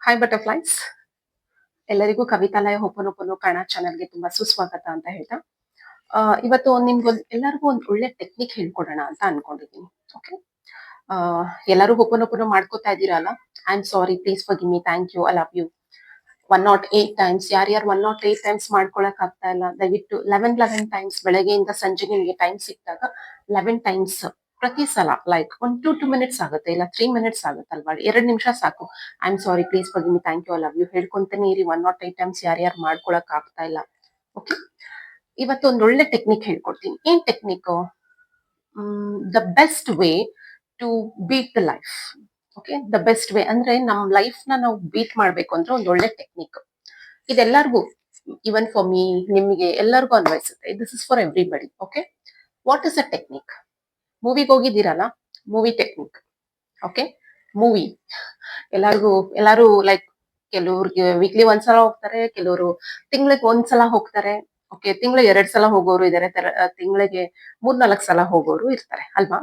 Hi butterflies, ಎಲ್ಲರಿಗೂ ಕವಿತಾಲಯ ಹೋಪನೋಪನೋ ಕನ್ನಡ ಚಾನಲ್ಗೆ ತುಂಬಾ ಸುಸ್ವಾಗತ ಅಂತ ಹೇಳ್ತಾ ಇವತ್ತು ಎಲ್ಲರಿಗೂ ಒಂದು ಒಳ್ಳೆ ಟೆಕ್ನಿಕ್ ಹೇಳ್ಕೊಡೋಣ ಅಂತ ಅನ್ಕೊಂಡಿದ್ದೀನಿ. ಓಕೆ, ಎಲ್ಲರೂ ಹೋಪನೋಪನೋ ಮಾಡ್ಕೋತಾ ಇದ್ದೀರಲ್ಲ. I am sorry, please forgive me, thank you, I love you. 108 times, ಯಾರ್ಯಾರು 108 ಟೈಮ್ಸ್ ಮಾಡ್ಕೊಳಕ್ ಆಗ್ತಾ ಇಲ್ಲ ದಯವಿಟ್ಟು 11 ಬೆಳಗ್ಗೆಯಿಂದ ಸಂಜೆ ನಿಮ್ಗೆ ಟೈಮ್ ಸಿಕ್ಕಿದಾಗ 11 ಟೈಮ್ಸ್ ಪ್ರತಿ ಸಲ, ಲೈಕ್ 1 to 2 minutes ಆಗುತ್ತೆ, ಇಲ್ಲ 3 minutes ಆಗುತ್ತಲ್ವಾ, 2 ನಿಮಿಷ ಸಾಕು. I am sorry, please forgive me, thank you, I love you ಹೇಳ್ಕೊಂತಾನೆ ಇರಿ. 108 ಟೈಮ್ಸ್ ಯಾರ್ಯಾರು ಮಾಡ್ಕೊಳಕ್ ಆಗ್ತಾ ಇಲ್ಲ. ಓಕೆ, ಇವತ್ತು ಒಂದು ಒಳ್ಳೆ ಟೆಕ್ನಿಕ್ ಹೇಳ್ಕೊಡ್ತೀನಿ. ಏನ್ technique? The best way to beat the life. Okay, the best way ಅಂದ್ರೆ ನಮ್ ಲೈಫ್ ನ ನಾವು ಬೀಟ್ ಮಾಡ್ಬೇಕು ಅಂದ್ರೆ ಒಂದು ಒಳ್ಳೆ ಟೆಕ್ನಿಕ್. ಇದೆಲ್ಲರಿಗೂ, ಇವನ್ ಫಾರ್ ಮೀ, ನಿಮಗೆ ಎಲ್ಲರಿಗೂ ಅನ್ವಯಿಸುತ್ತೆ. This is for everybody. Okay, what is a technique? ಮೂವಿಗೆ ಹೋಗಿದ್ದೀರಲ್ಲ, ಮೂವಿ ಟೆಕ್ನಿಕ್. ಓಕೆ, ಮೂವಿ ಎಲ್ಲಾರು ಲೈಕ್ ಕೆಲವ್ರಿಗೆ ವೀಕ್ಲಿ ಒಂದ್ಸಲ ಹೋಗ್ತಾರೆ, ಕೆಲವರು ತಿಂಗಳಿಗೆ ಒಂದ್ಸಲ ಹೋಗ್ತಾರೆ. ಓಕೆ, ತಿಂಗಳಿಗೆ 2 ಸಲ ಹೋಗೋರು ಇದಾರೆ, ತಿಂಗಳಿಗೆ 3-4 ಸಲ ಹೋಗೋರು ಇರ್ತಾರೆ ಅಲ್ವಾ.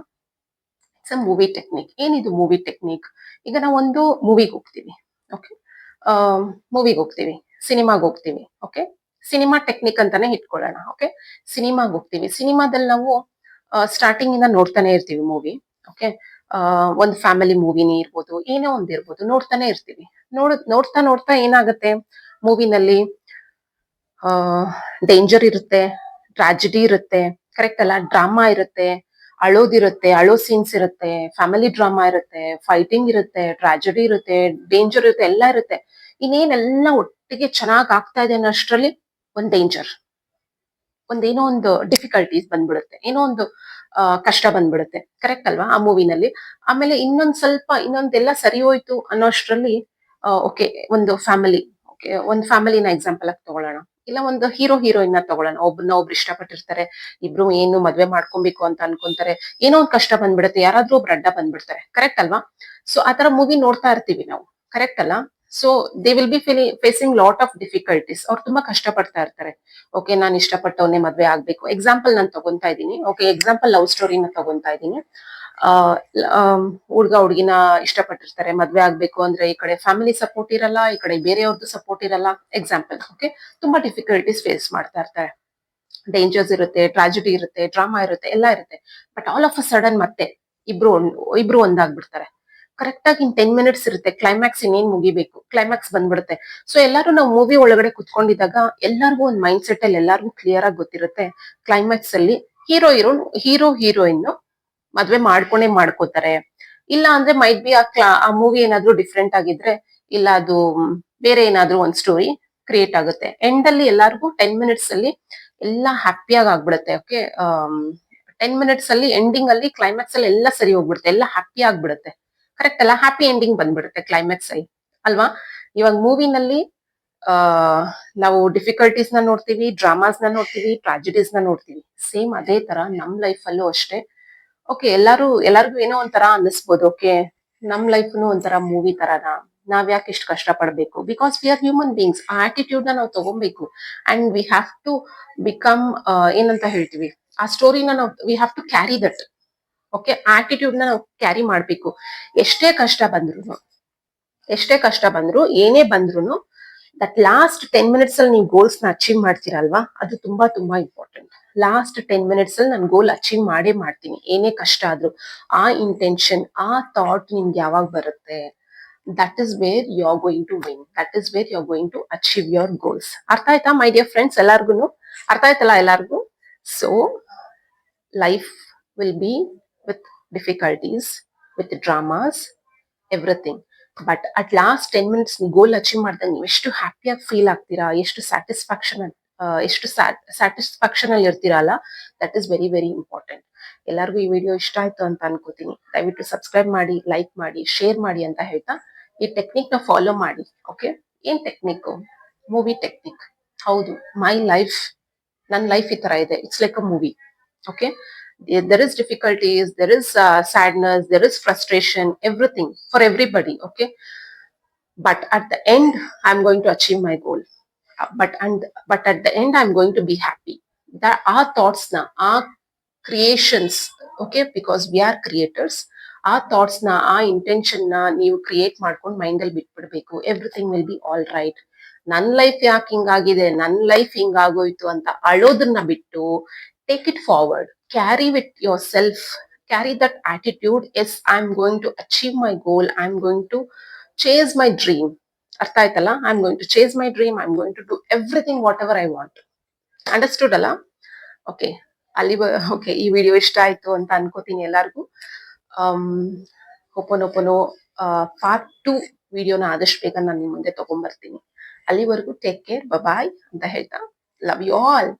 It's a movie technique. ಏನಿದು ಮೂವಿ ಟೆಕ್ನಿಕ್? ಈಗ ನಾವು ಒಂದು ಮೂವಿಗೆ ಹೋಗ್ತೀವಿ. ಓಕೆ, ಮೂವಿಗೆ ಹೋಗ್ತೀವಿ, ಸಿನಿಮಾಗೆ ಹೋಗ್ತೀವಿ. ಓಕೆ, ಸಿನಿಮಾ ಟೆಕ್ನಿಕ್ ಅಂತಾನೆ ಇಟ್ಕೊಳ್ಳೋಣ. ಓಕೆ, ಸಿನಿಮಾಗೆ ಹೋಗ್ತೀವಿ. ಸಿನಿಮಾದಲ್ಲಿ ನಾವು ಸ್ಟಾರ್ಟಿಂಗ್ ಇಂದ ನೋಡ್ತಾನೆ ಇರ್ತೀವಿ ಮೂವಿ. ಓಕೆ, ಒಂದು ಫ್ಯಾಮಿಲಿ ಮೂವಿನೇ ಇರ್ಬೋದು, ಏನೋ ಒಂದ್ ಇರ್ಬೋದು, ನೋಡ್ತಾನೆ ಇರ್ತೀವಿ. ನೋಡ್ತಾ ನೋಡ್ತಾ ಏನಾಗುತ್ತೆ ಮೂವಿನಲ್ಲಿ? ಡೇಂಜರ್ ಇರುತ್ತೆ, ಟ್ರಾಜಿಡಿ ಇರುತ್ತೆ, ಕರೆಕ್ಟ್ ಅಲ್ಲ, ಡ್ರಾಮಾ ಇರುತ್ತೆ, ಅಳೋದಿರುತ್ತೆ, ಅಳೋ ಸೀನ್ಸ್ ಇರುತ್ತೆ, ಫ್ಯಾಮಿಲಿ ಡ್ರಾಮಾ ಇರುತ್ತೆ, ಫೈಟಿಂಗ್ ಇರುತ್ತೆ, ಟ್ರಾಜಿಡಿ ಇರುತ್ತೆ, ಡೇಂಜರ್ ಇರುತ್ತೆ, ಎಲ್ಲ ಇರುತ್ತೆ. ಇನ್ನೇನೆಲ್ಲ ಒಟ್ಟಿಗೆ ಚೆನ್ನಾಗ್ ಆಗ್ತಾ ಇದೆ ಅನ್ನೋಷ್ಟ್ರಲ್ಲಿ ಒಂದ್ ಡೇಂಜರ್, ಒಂದೇನೋ ಒಂದು ಡಿಫಿಕಲ್ಟೀಸ್ ಬಂದ್ಬಿಡುತ್ತೆ, ಏನೋ ಒಂದು ಕಷ್ಟ ಬಂದ್ಬಿಡುತ್ತೆ. ಕರೆಕ್ಟ್ ಅಲ್ವಾ ಆ ಮೂವಿನಲ್ಲಿ? ಆಮೇಲೆ ಇನ್ನೊಂದೆಲ್ಲ ಸರಿ ಹೋಯ್ತು ಅನ್ನೋಷ್ಟ್ರಲ್ಲಿ ಓಕೆ, ಒಂದು ಫ್ಯಾಮಿಲಿ, ಓಕೆ, ಒಂದು ಫ್ಯಾಮಿಲಿನ ಎಕ್ಸಾಂಪಲ್ ಆಗಿ ತಗೊಳ್ಳೋಣ. ಇಲ್ಲ ಒಂದು ಹೀರೋಯಿನ್ ನ ತಗೊಳ್ಳೋಣ. ಒಬ್ರು ಇಷ್ಟಪಟ್ಟಿರ್ತಾರೆ, ಇಬ್ರು ಏನು ಮದ್ವೆ ಮಾಡ್ಕೊಬೇಕು ಅಂತ ಅನ್ಕೊಂತಾರೆ, ಏನೋ ಒಂದ್ ಕಷ್ಟ ಬಂದ್ಬಿಡುತ್ತೆ, ಯಾರಾದ್ರೂ ಒಬ್ರು ಅಡ್ಡ ಬಂದ್ಬಿಡ್ತಾರೆ. ಕರೆಕ್ಟ್ ಅಲ್ವಾ? ಸೊ ಆತರ ಮೂವಿ ನೋಡ್ತಾ ಇರ್ತೀವಿ ನಾವು. ಕರೆಕ್ಟ್ ಅಲ್ಲ? So they will be facing lot of difficulties. ಅವ್ರು ತುಂಬಾ ಕಷ್ಟ ಪಡ್ತಾ ಇರ್ತಾರೆ. ಓಕೆ, ನಾನು ಇಷ್ಟಪಟ್ಟವನ್ನೇ ಮದ್ವೆ ಆಗ್ಬೇಕು. ಎಕ್ಸಾಂಪಲ್ ನಾನು ತಗೊಂತಾ ಇದ್ದೀನಿ. ಓಕೆ, ಎಕ್ಸಾಂಪಲ್ ಲವ್ ಸ್ಟೋರಿನ ತಗೊಂತಾ ಇದ್ದೀನಿ. ಹುಡ್ಗ ಹುಡ್ಗಿನ ಇಷ್ಟಪಟ್ಟಿರ್ತಾರೆ, ಮದ್ವೆ ಆಗ್ಬೇಕು ಅಂದ್ರೆ ಈ ಕಡೆ ಫ್ಯಾಮಿಲಿ ಸಪೋರ್ಟ್ ಇರಲ್ಲ, ಈ ಕಡೆ ಬೇರೆಯವ್ರದ್ದು ಸಪೋರ್ಟ್ ಇರಲ್ಲ. ಎಕ್ಸಾಂಪಲ್. ಓಕೆ, ತುಂಬಾ ಡಿಫಿಕಲ್ಟೀಸ್ ಫೇಸ್ ಮಾಡ್ತಾ ಇರ್ತಾರೆ. ಡೇಂಜರ್ಸ್ ಇರುತ್ತೆ, ಟ್ರಾಜಿಡಿ ಇರುತ್ತೆ, ಡ್ರಾಮಾ ಇರುತ್ತೆ, ಎಲ್ಲ ಇರುತ್ತೆ. But all of a sudden ಮತ್ತೆ ಇಬ್ರು ಒಂದಾಗ್ಬಿಡ್ತಾರೆ. ಕರೆಕ್ಟ್ ಆಗಿ ಇನ್ 10 minutes ಇರುತ್ತೆ ಕ್ಲೈಮ್ಯಾಕ್ಸ್, ಇನ್ನೇನ್ ಮುಗಿಬೇಕು, ಕ್ಲೈಮ್ಯಾಕ್ಸ್ ಬಂದ್ಬಿಡುತ್ತೆ. ಸೊ ಎಲ್ಲರೂ ನಾವು ಮೂವಿ ಒಳಗಡೆ ಕುತ್ಕೊಂಡಿದ್ದಾಗ ಎಲ್ಲರಿಗೂ ಒಂದು ಮೈಂಡ್ ಸೆಟ್ ಅಲ್ಲಿ ಎಲ್ಲರಿಗೂ ಕ್ಲಿಯರ್ ಆಗಿ ಗೊತ್ತಿರುತ್ತೆ, ಕ್ಲೈಮ್ಯಾಕ್ಸ್ ಅಲ್ಲಿ ಹೀರೋಯಿನ್ ಮದ್ವೆ ಮಾಡ್ಕೋತಾರೆ. ಇಲ್ಲ ಅಂದ್ರೆ ಮೈಟ್ ಬಿ ಆ ಮೂವಿ ಏನಾದ್ರೂ ಡಿಫ್ರೆಂಟ್ ಆಗಿದ್ರೆ, ಇಲ್ಲ ಅದು ಬೇರೆ ಏನಾದ್ರೂ ಒಂದ್ ಸ್ಟೋರಿ ಕ್ರಿಯೇಟ್ ಆಗುತ್ತೆ. ಎಂಡ್ ಅಲ್ಲಿ ಎಲ್ಲಾರ್ಗೂ 10 minutes ಅಲ್ಲಿ ಎಲ್ಲ ಹ್ಯಾಪಿಯಾಗಿ ಆಗ್ಬಿಡುತ್ತೆ. ಓಕೆ, 10 minutes ಅಲ್ಲಿ ಎಂಡಿಂಗ್ ಅಲ್ಲಿ ಕ್ಲೈಮ್ಯಾಕ್ಸ್ ಅಲ್ಲಿ ಎಲ್ಲ ಸರಿ ಹೋಗ್ಬಿಡುತ್ತೆ, ಎಲ್ಲ ಹ್ಯಾಪಿ ಆಗ್ಬಿಡುತ್ತೆ. ಕರೆಕ್ಟ್ ಅಲ್ಲ? ಹ್ಯಾಪಿ ಎಂಡಿಂಗ್ ಬಂದ್ಬಿಡುತ್ತೆ ಕ್ಲೈಮ್ಯಾಕ್ಸ್ ಅಲ್ಲಿ ಅಲ್ವಾ. ಇವಾಗ ಮೂವಿನಲ್ಲಿ ಆ ನಾವು ಡಿಫಿಕಲ್ಟೀಸ್ ನ ನೋಡ್ತೀವಿ, ಡ್ರಾಮಾಸ್ ನ ನೋಡ್ತೀವಿ, ಟ್ರಾಜಿಡೀಸ್ ನ ನೋಡ್ತೀವಿ. ಸೇಮ್ ಅದೇ ತರ ನಮ್ ಲೈಫ್ ಅಲ್ಲೂ ಅಷ್ಟೇ. ಓಕೆ, ಎಲ್ಲಾರ್ಗು ಏನೋ ಒಂಥರ ಅನ್ನಿಸ್ಬೋದು. ಓಕೆ, ನಮ್ ಲೈಫ್ನು ಒಂಥರ ಮೂವಿ ತರನಾ, ನಾವ್ ಯಾಕೆ ಇಷ್ಟು ಕಷ್ಟ ಪಡ್ಬೇಕು? Because we are human beings. ಆ ಆಟಿಟ್ಯೂಡ್ ನ ನಾವು ತಗೊಬೇಕು. And we have to become, ಏನಂತ ಹೇಳ್ತೀವಿ, ಆ ಸ್ಟೋರಿನ ನಾವು we have to carry that. Okay, attitude ನ ನಾವು ಕ್ಯಾರಿ ಮಾಡ್ಬೇಕು. ಎಷ್ಟೇ ಕಷ್ಟ ಬಂದ್ರು ಏನೇ ಬಂದ್ರು, ದಟ್ ಲಾಸ್ಟ್ 10 minutes ಅಲ್ಲಿ ನೀವು ಗೋಲ್ಸ್ ನ ಅಚೀವ್ ಮಾಡ್ತೀರಲ್ವಾ, ಅದು ತುಂಬಾ ತುಂಬಾ ಇಂಪಾರ್ಟೆಂಟ್. ಲಾಸ್ಟ್ 10 minutes ಅಲ್ಲಿ ನಾನು ಗೋಲ್ ಅಚೀವ್ ಮಾಡೇ ಮಾಡ್ತೀನಿ, ಏನೇ ಕಷ್ಟ ಆದ್ರೂ. ಆ ಇಂಟೆನ್ಷನ್, ಆ ಥಾಟ್ ನಿಮ್ಗೆ ಯಾವಾಗ ಬರುತ್ತೆ, that is where you are going to win, that is where you are going to achieve your goals. ಅರ್ಥ ಆಯ್ತಾ ಮೈ ಡಿಯರ್ ಫ್ರೆಂಡ್ಸ್? ಎಲ್ಲಾರ್ಗು ಅರ್ಥ ಆಯ್ತಲ್ಲ ಎಲ್ಲಾರ್ಗು? So life will be with difficulties, with dramas, everything. But at last 10 minutes goal achieve ಮಾಡಿದಾಗ ನೀವು ಎಷ್ಟು ಹ್ಯಾಪಿಯಾಗಿ ಫೀಲ್ ಆಗ್ತೀರಾ, ಎಷ್ಟು ಸ್ಯಾಟಿಸ್ಫ್ಯಾಕ್ಷನ್ ಅಲ್ಲಿ ಇರ್ತೀರಲ್ಲ, that is very very important. ಎಲ್ಲರಿಗೂ ಈ ವಿಡಿಯೋ ಇಷ್ಟ ಆಯ್ತು ಅಂತ ಅನ್ಕೋತೀನಿ. ದಯವಿಟ್ಟು ಸಬ್ಸ್ಕ್ರೈಬ್ ಮಾಡಿ, ಲೈಕ್ ಮಾಡಿ, ಶೇರ್ ಮಾಡಿ ಅಂತ ಹೇಳ್ತಾ ಈ ಟೆಕ್ನಿಕ್ ನ ಫಾಲೋ ಮಾಡಿ. ಓಕೆ, ಏನ್ ಟೆಕ್ನಿಕ್? Movie technique. ಹೌದು, ನನ್ನ ಲೈಫ್ ಈ ತರ ಇದೆ. It's like a movie. Okay, there is difficulties, there is sadness, there is frustration, everything for everybody. Okay, but at the end I'm going to achieve my goal. But at the end I'm going to be happy. That our thoughts now, our creations. Okay, because we are creators. ಆ thoughts ನ ಆ intention ನ ನೀವು create ಮಾಡ್ಕೊಂಡು mind ಅಲ್ಲಿ ಬಿಟ್ಬಿಡ್ಬೇಕು. Everything will be all right. ನನ್ life ಯಾಕೆ ಹಿಂಗಾಗಿದೆ, ನನ್ ಲೈಫ್ ಹಿಂಗಾಗೋಯ್ತು ಅಂತ ಅಳೋದನ್ನ ಬಿಟ್ಟು take it forward, carry with yourself, carry that attitude. Yes, I am going to achieve my goal, I am going to chase my dream. ಅರ್ಥ ಆಯ್ತಲ್ಲ? I am going to chase my dream, I am going to do everything what ever I want. Understood ಅಲ್ಲ? Okay, ಅಲ್ಲಿ okay, ಈ video ಇಷ್ಟ ಆಯ್ತು ಅಂತ ಅನ್ಕೋತೀನಿ ಎಲ್ಲಾರ್ಗು. ಹೊಪೊನೊಪೊನೋ ಪಾರ್ಟ್ 2 ವಿಡಿಯೋನ ಆದಷ್ಟು ಬೇಗ ನಾನು ನಿಮ್ ಮುಂದೆ ತಗೊಂಡ್ಬರ್ತೀನಿ. ಅಲ್ಲಿವರೆಗೂ ಟೇಕ್ ಕೇರ್, ಬಾಯ್ ಅಂತ ಹೇಳ್ತಾ, ಲವ್ ಯು ಆಲ್.